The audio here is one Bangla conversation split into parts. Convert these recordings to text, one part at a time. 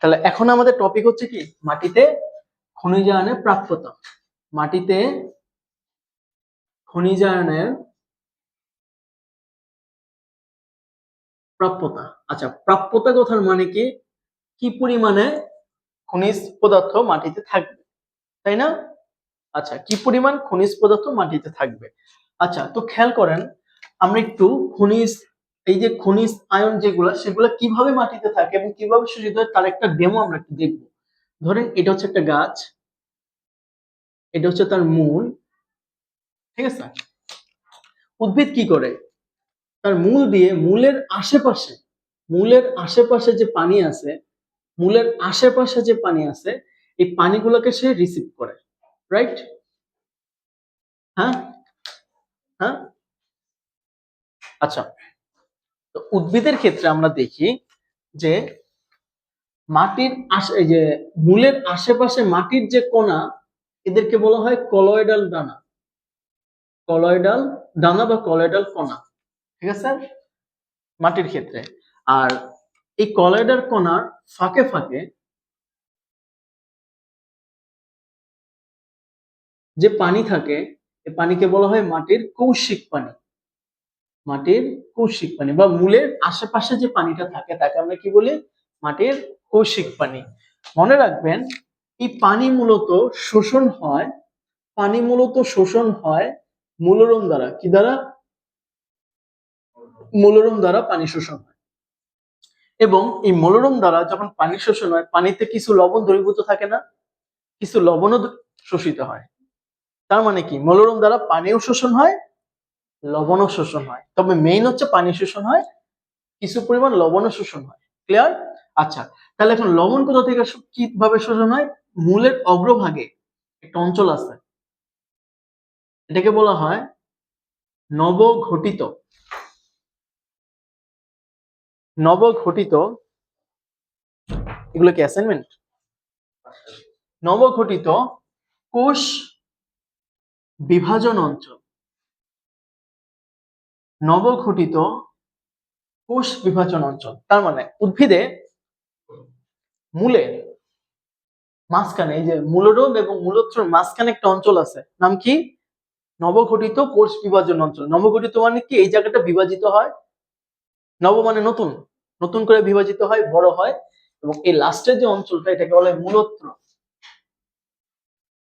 তাহলে এখন আমাদের টপিক হচ্ছে কি, মাটিতে খনিজায়নের প্রাপ্যতা। মাটিতে খনিজায়নের প্রাপ্যতা। আচ্ছা, প্রাপ্যতা কথার মানে কি, কি পরিমাণে খনিজ পদার্থ মাটিতে থাকবে, তাই না? আচ্ছা, কি পরিমাণ খনিজ পদার্থ মাটিতে থাকবে। আচ্ছা, তো খেয়াল করেন, আমরা একটু খনিজ, এই যে খনিজ আয়ন যেগুলা, সেগুলা কিভাবে মাটিতে থাকে এবং কিভাবে শোষিত হয় তার একটা ডেমো আমরা একটু দেখবো। ধরেন এটা হচ্ছে একটা গাছ, এটা হচ্ছে তার মূল, ঠিক আছে? উদ্ভিদ কি করে, তার মূল দিয়ে মূলের আশেপাশে যে পানি আছে, মূলের আশেপাশে যে পানি আছে, এই পানিগুলোকে সে রিসিভ করে, রাইট? হ্যাঁ, হ্যাঁ। আচ্ছা, তো উদ্ভিদের ক্ষেত্রে আমরা দেখি যে মাটির এই যে মূলের আশেপাশে মাটির যে কণা, এদেরকে বলা হয় কলয়েডাল দানা। কলয়েডাল দানা বা কলয়েডাল কণা, ঠিক আছে, মাটির ক্ষেত্রে। আর এই কলয়েডাল কণার ফাঁকে ফাঁকে যে পানি থাকে, এই পানিকে বলা হয় মাটির কৌশিক পানি। মাটির কৌশিক পানি বা মূলের আশেপাশে যে পানিটা থাকে তাকে আমরা কি বলি, মাটির কৌশিক পানি। মনে রাখবেন, এই পানি মূলত শোষণ হয়, পানি মূলত শোষণ হয় মূলরম দ্বারা। কি দ্বারা? মূলরম দ্বারা পানি শোষণ হয়। এবং এই মূলরম দ্বারা যখন পানি শোষণ হয়, পানিতে কিছু লবণ দ্রবীভূত থাকে না, কিছু লবণও শোষিত হয়। তার মানে কি, মূলরম দ্বারা পানিও শোষণ হয়, লবণও শোষণ হয়। তবে মেইন হচ্ছে পানি শোষণ হয়, কিছু পরিমাণ লবণও শোষণ হয়। ক্লিয়ার? আচ্ছা, তাহলে এখন লবণ কোথা থেকে কিভাবে শোষণ হয়? মূলের অগ্রভাগে একটা অঞ্চল আছে, এটাকে বলা হয় নবঘটিত। নবঘটিত, এগুলো কি অ্যাসাইনমেন্ট? নবঘটিত কোষ বিভাজন অঞ্চল। নবঘটিত কোষ বিভাজন অঞ্চল, তার মানে উদ্ভিদে মূলের মাঝখানে, এই যে মূলরোম এবং মূলোত্তর মাঝখানে একটা অঞ্চল আছে, নাম কি? নবগঠিত কোষ বিভাজন অঞ্চল। নবগঠিত মানে কি, এই জায়গাটা বিভাজিত হয়, নব মানে নতুন, নতুন করে বিভাজিত হয়, বড় হয়, এবং এই লাস্টের যে অঞ্চলটা, এটাকে বলা হয় মূলত্র।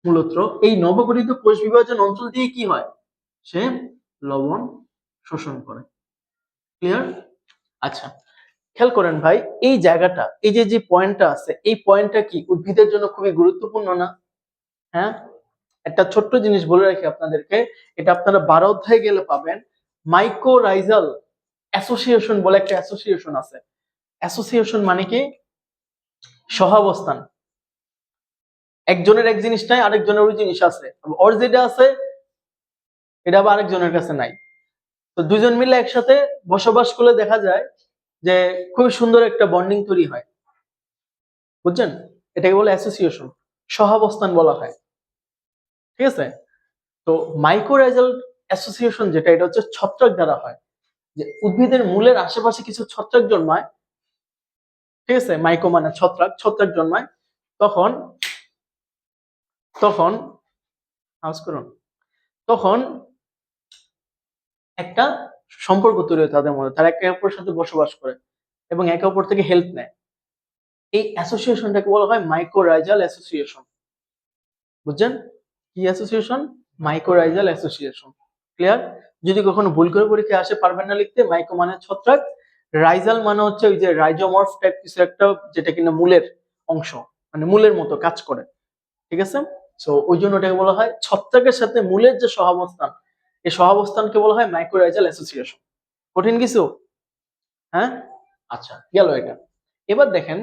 মূলত্র, এই নবগঠিত কোষ বিভাজন অঞ্চল দিয়ে কি হয়, সে লবণ শোষণ করে। ক্লিয়ার? আচ্ছা, খেয়াল করেন ভাই, এই জায়গাটা, এই যে পয়েন্টটা আছে, এই পয়েন্টটা কি উদ্ভিদের জন্য খুবই গুরুত্বপূর্ণ না? হ্যাঁ, একটা ছোট্ট জিনিস বলে রাখি আপনাদেরকে, এটা আপনারা 12 অধ্যায়ে গেলে পাবেন। মাইকোরাইজাল অ্যাসোসিয়েশন বলে একটা অ্যাসোসিয়েশন আছে। অ্যাসোসিয়েশন মানে কি, সহাবস্থান। একজনের এক জিনিস নাই, আরেকজনের ওই জিনিস আছে, ওর যেটা আছে এটা আবার আরেকজনের কাছে নাই। তো দুইজন মিলে একসাথে বসবাস করলে দেখা যায় যে খুব সুন্দর একটা বন্ডিং তৈরি হয়। বুঝছেন? এটাকে বলে অ্যাসোসিয়েশন, সহাবস্থান বলা হয়। ঠিক আছে? তো মাইকোরাইজাল অ্যাসোসিয়েশন যেটা, এটা হচ্ছে ছত্রাক দ্বারা হয়। যে উদ্ভিদের মূলের আশেপাশে কিছু ছত্রাক জন্মায়, ঠিক আছে, মাইকো মানে ছত্রাক, ছত্রাক জন্মায়, তখন তখন আওয়াজ করুন, তখন একটা সম্পর্ক তৈরি হয় তাদের মধ্যে, তারা একে অপরের সাথে বসবাস করে এবং একে অপর থেকে হেল্প নেয়। এই অ্যাসোসিয়েশনটাকে বলা হয় মাইকোরাইজাল অ্যাসোসিয়েশন। বুঝছেন? কি অ্যাসোসিয়েশন? Mycorrhizal association. ক্লিয়ার? যদি কখনো ভুল করে পরীক্ষায় আসে, পারবেন না লিখতে। মাইকো মানে ছত্রাক, রাইজাল মানে হচ্ছে ওই যে রাইজোমর্ফ টাইপ কিছু একটা, যেটা কিনা মূলের অংশ, মানে মূলের মতো কাজ করে। ঠিক আছে? সো ওই জন্য এটাকে বলা হয় ছত্রাকের সাথে মূলের যে সহাবস্থান, এই সহাবস্থানকে বলা হয় মাইকোরাইজাল অ্যাসোসিয়েশন। কঠিন কিছু? হ্যাঁ, আচ্ছা, গেল এটা। এবার দেখেন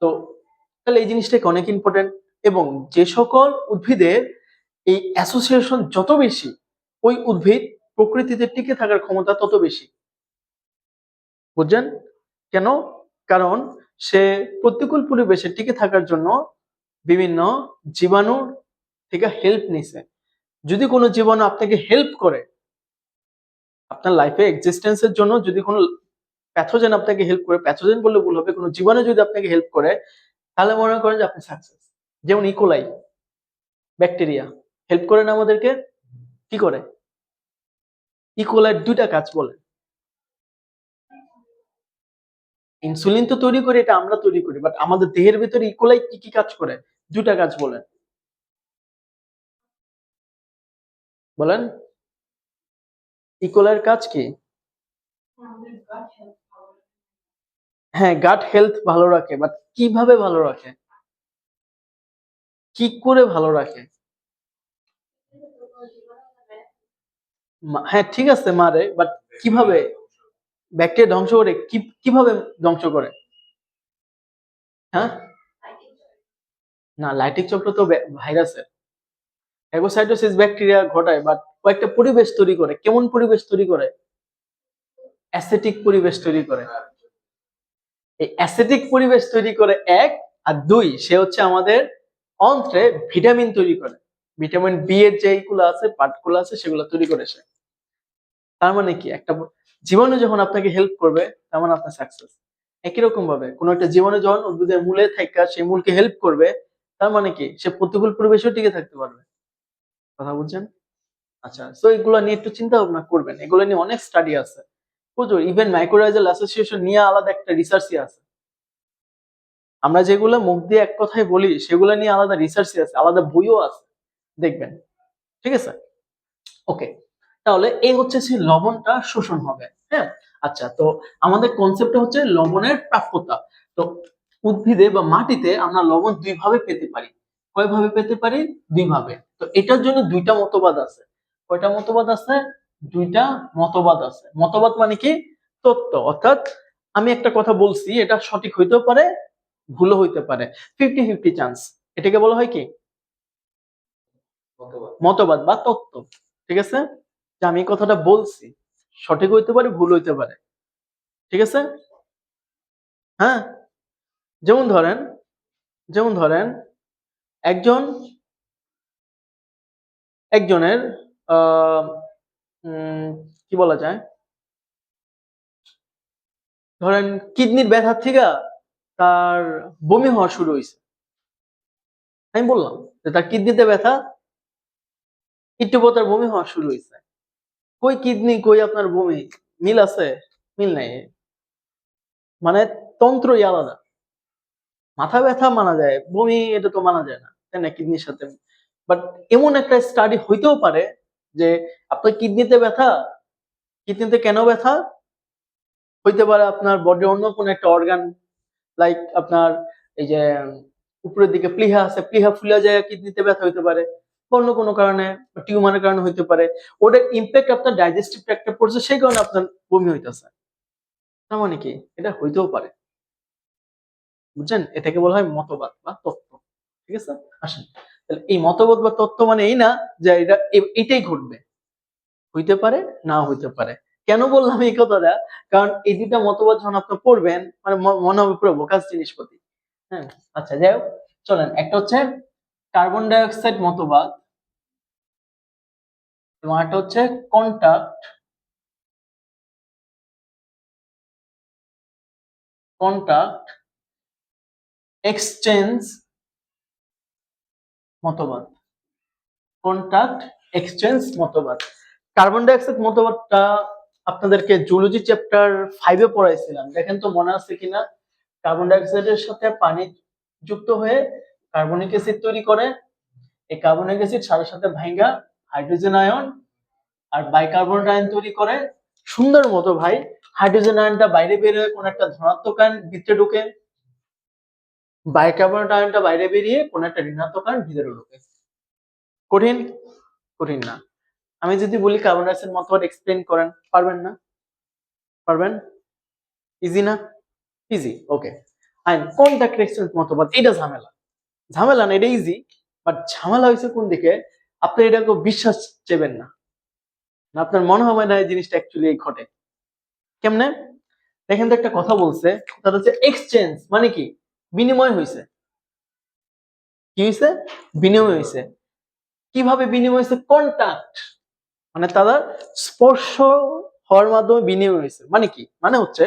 তো, তাহলে এই জিনিসটা অনেক ইম্পর্টেন্ট। এবং যে সকল উদ্ভিদের এই অ্যাসোসিয়েশন যত বেশি, ওই উদ্ভিদ প্রকৃতিতে টিকে থাকার ক্ষমতা তত বেশি। বুঝছেন? কেন? কারণ সে প্রতিকূল পরিবেশে টিকে থাকার জন্য বিভিন্ন জীবাণুর থেকে হেল্প নিছে। যদি কোনো জীবাণু আপনাকে হেল্প করে, আপনার লাইফে এক্সিস্টেন্সের জন্য যদি কোনো প্যাথোজেন আপনাকে হেল্প করে, প্যাথোজেন বললে ভুল হবে, কোনো জীবাণু যদি আপনাকে হেল্প করে, তাহলে মনে করেন যে আপনি সাকসেস। যেমন ইকোলাই ব্যাকটেরিয়া হেল্প করে না আমাদেরকে? কি করে? ইকোলাইয়ের দুইটা কাজ বলে। ইনসুলিন তো তৈরি করি, এটা আমরা তৈরি করি, বাট আমাদের দেহের ভিতরে ইকোলাই কি কি কাজ করে? দুইটা কাজ বলেন, বলেন। ইকোলাইয়ের কাজ কি? হ্যাঁ, গাট হেলথ ভালো রাখে, বাট কিভাবে ভালো রাখে? কি করে ভালো রাখে? হ্যাঁ ঠিক আছে মারে, বাট কিভাবে? ব্যাকটেরিয়া ধ্বংস করে কিভাবে ধ্বংস করে? হ্যাঁ, না লাইটিক চক্র তো ভাইরাসের। ফ্যাগোসাইটোসিস ব্যাকটেরিয়া ঘটায়, বাট কয়েকটা পরিবেশ তৈরি করে। কেমন পরিবেশ তৈরি করে? অ্যাসিডিক পরিবেশ তৈরি করে। এই অ্যাসিডিক পরিবেশ তৈরি করে এক, আর দুই, সে হচ্ছে আমাদের অন্ত্রে ভিটামিন তৈরি করে। ভিটামিন বি এর যেগুলো আছে, পার্টগুলো আছে, সেগুলো তৈরি করে সে। তার মানে কি, একটা জীবাণু যখন আপনাকে হেল্প করবে, তার মানে আপনার সাকসেস। একই রকম ভাবে কোন একটা জীবাণু যখন উদ্ভিদের মূলে থাকা সেই মূলকে হেল্প করবে, তার মানে কি, সে প্রতিকূল পরিবেশেও টিকে থাকতে পারবে। কথা বুঝছেন? আচ্ছা, তো এগুলো নিয়ে একটু চিন্তা ভাবনা করবেন। এগুলো নিয়ে অনেক স্টাডি আছে প্রচুর। ইভেন মাইক্রোরাইজাল অ্যাসোসিয়েশন নিয়ে আলাদা একটা রিসার্চই আছে। আমরা যেগুলো মুখ দিয়ে এক কথায় বলি, সেগুলো নিয়ে আলাদা রিসার্চই আছে, আলাদা বইও আছে, দেখবেন। ঠিক আছে, ওকে। তাহলে এই হচ্ছে সেই লবণটা শোষণ হবে। হ্যাঁ, আচ্ছা, তো আমাদের কনসেপ্টটা হচ্ছে লবণের প্রাপ্যতা। তো উদ্ভিদে বা মাটিতে আমরা লবণ দুই ভাবে পেতে পারি। কয় ভাবে পেতে পারি? দুই ভাবে। তো এটার জন্য দুইটা মতবাদ আছে। কয়টা মতবাদ আছে? দুইটা মতবাদ আছে। মতবাদ মানে কি? তত্ত্ব। অর্থাৎ আমি একটা কথা বলছি, এটা সঠিক হইতেও পারে, ভুলও হইতে পারে। 50-50 চান্স। এটাকে বলা হয় কি? মতবাদ বা তত্ত্ব। ঠিক আছে, যে আমি এই কথাটা বলছি, সঠিক হইতে পারে, ভুল হইতে পারে। ঠিক আছে, হ্যাঁ। যেমন ধরেন, যেমন ধরেন একজন একজনের আহ কি বলা যায়, ধরেন কিডনির ব্যথার থেকে তার বমি হওয়া শুরু হয়েছে। আমি বললাম যে তার কিডনিতে ব্যথা, একটু পর তার বমি হওয়া শুরু হয়েছে। কই কিডনি, কই আপনার বমি, মিল আছে? মিল নাই। মানে তন্ত্রই আলাদা। মাথা ব্যথা মানা যায়, বমি এটা তো মানা যায় না, তাই না, কিডনির সাথে। বাট এমন একটা স্টাডি হইতেও পারে যে আপনার কিডনিতে ব্যথা, কিডনিতে কেন ব্যথা হইতে পারে? আপনার বডির অন্য কোনো একটা অর্গান, লাইক আপনার এই যে উপরের দিকে প্লিহা আছে, প্লিহা ফুলে যায়, কিডনিতে ব্যথা হইতে পারে। অন্য কোনো কারণে, টিউমারের কারণে হইতে পারে। ওটার ইম্প্যাক্ট আপনার ডাইজেস্টিভ ট্র্যাক্টে পড়ছে, সেই কারণে আপনার বমি হইতেছে। তার মানে কি, এটা হইতেও পারে। বুঝছেন? এটাকে বলা হয় মতবাদ বা তত্ত্ব। ঠিক আছে, আসেন তাহলে এই মতবাদ বা তত্ত্ব মানে এই না যে এটা এটাই ঘটবে। হইতে পারে, না হইতে পারে। কেন বললাম এই কথাটা? কারণ এই দুটা মতবাদ যখন আপনি পড়বেন, মানে মনে হবে পুরো বোকাস জিনিসপত্র। হ্যাঁ, আচ্ছা, যাই হোক, চলেন। একটা হচ্ছে কার্বন ডাই অক্সাইড মতবাদ, এবং একটা হচ্ছে কন্টাক্ট কন্টাক্ট এক্সচেঞ্জ মতবাদ। কন্টাক্ট এক্সচেঞ্জ মতবাদ। কার্বন ডাই অক্সাইড মতবাদটা আপনাদেরকে জুলজি চ্যাপ্টার 5 এ পড়াইছিলাম, দেখেন তো মনে আছে কিনা। কার্বন ডাই অক্সাইডের সাথে পানি যুক্ত হয়ে কার্বনিক অ্যাসিড তৈরি করে। এই কার্বনিক অ্যাসিড সাথে সাথে ভাঙা হাইড্রোজেন আয়ন আর বাইকার্বনেট আয়ন তৈরি করে সুন্দর মতো, ভাই। হাইড্রোজেন আয়নটা বাইরে বের হয়ে কোন একটা ধনাত্মক আয়ন ভিতরে ঢুকে, বাইকার্বনেট আয়নটা বাইরে বেরিয়ে কোন একটা ঋণাত্মক আয়ন ভিতরে ঢুকে। কঠিন? কঠিন না। আমি যদি বলি কার্বন ডাই অক্সাইড মতবাদ এক্সপ্লেইন করেন, পারবেন না? পারবেন? ইজি না? ইজি, ওকে। আইন কন্টাক্ট এক্সচেঞ্জ মতবাদ, এটা ঝামেলা। ঝামেলা না, এটা ইজি। বাট ঝামেলা হয়েছে কোন দিকে, আপনি এটাকে বিশ্বাস চেবেন না, না আপনার মনে হবে না এই জিনিসটা অ্যাকচুয়ালি ঘটে। কেমনে? দেখেন তো, একটা কথা বলছে, কথাটা হচ্ছে এক্সচেঞ্জ মানে কি? বিনিময় হয়েছে। কি হয়েছে? বিনিময় হয়েছে। কিভাবে বিনিময় হয়েছে? কন্টাক্ট, মানে তারা স্পর্শ হওয়ার মাধ্যমে বিনিময় হয়েছে। মানে কি? মানে হচ্ছে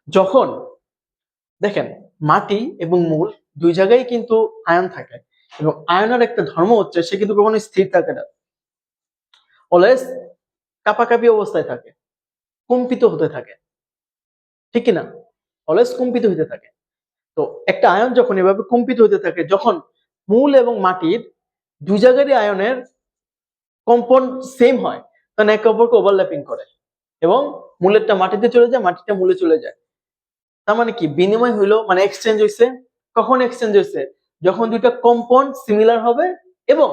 যখন, দেখেন, মাটি এবং মূল দুই জায়গায় কিন্তু আয়ন থাকে, এবং আয়নের একটা ধর্ম হচ্ছে সে কিন্তু কখনো স্থির থাকে না, অলওয়েজ কাঁপাকাঁপি অবস্থায় থাকে, কম্পিত হতে থাকে, ঠিক কিনা? অলওয়েজ কম্পিত হতে থাকে। তো একটা আয়ন যখন এভাবে কম্পিত হতে থাকে, যখন মূল এবং মাটির দুই জায়গারই আয়নের কম্পন সেম হয়, তখন একে অপরকে ওভারল্যাপিং করে এবং মূলেরটা মাটিতে চলে যায়, মাটিটা মূলে চলে যায়। তার মানে কি বিনিময় হইলো, মানে এক্সচেঞ্জ হইছে। কখন এক্সচেঞ্জ হইছে? যখন দুইটা কম্পাউন্ড সিমিলার হবে এবং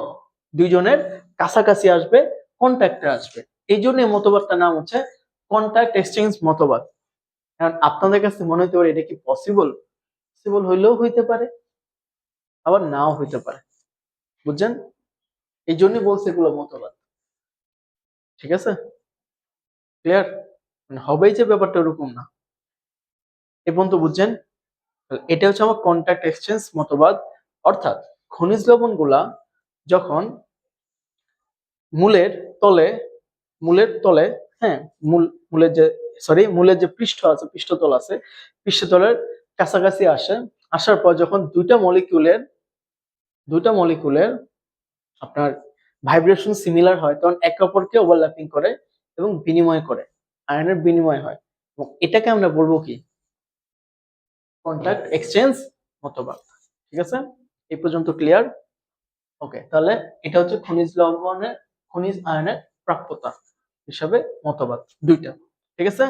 দুইজনের কাছাকাছি আসবে, কন্ট্যাক্টে আসবে। এই জন্য এই মতবাদটার নাম হচ্ছে কন্ট্যাক্ট এক্সচেঞ্জ মতবাদ। কারণ আপনাদের কাছে মনে হতে পারে এটা কি পসিবল? পসিবল হইলেও হইতে পারে, আবার নাও হইতে পারে, বুঝছেন? এই জন্যই বলছে এগুলো মতবাদ। ঠিক আছে, ক্লিয়ার? মানে হবেই যে ব্যাপারটা ওরকম না। এ পর্যন্ত বুঝছেন? এটা হচ্ছে আমার কন্ট্যাক্ট এক্সচেঞ্জ মতবাদ। অর্থাৎ খনিজ লবণ গুলা যখন মূলের তলে মূলের তলে হ্যাঁ, মূলের যে মূলের যে পৃষ্ঠ আছে, পৃষ্ঠতল আছে, পৃষ্ঠতলের কাছাকাছি আসে, আসার পর যখন দুইটা মলিকুলের আপনার ভাইব্রেশন সিমিলার হয়, তখন একে অপরকে ওভারল্যাপিং করে এবং বিনিময় করে, আয়নের বিনিময় হয়, এবং এটাকে আমরা বলবো কি? কন্ট্যাক্ট এক্সচেঞ্জ মতবাদ। ঠিক আছে, এই পর্যন্ত ক্লিয়ার? ওকে, তাহলে এটা হচ্ছে খনিজ আয়নের প্রাপ্যতা হিসাবে মতবাদ দুইটা। ঠিক আছে।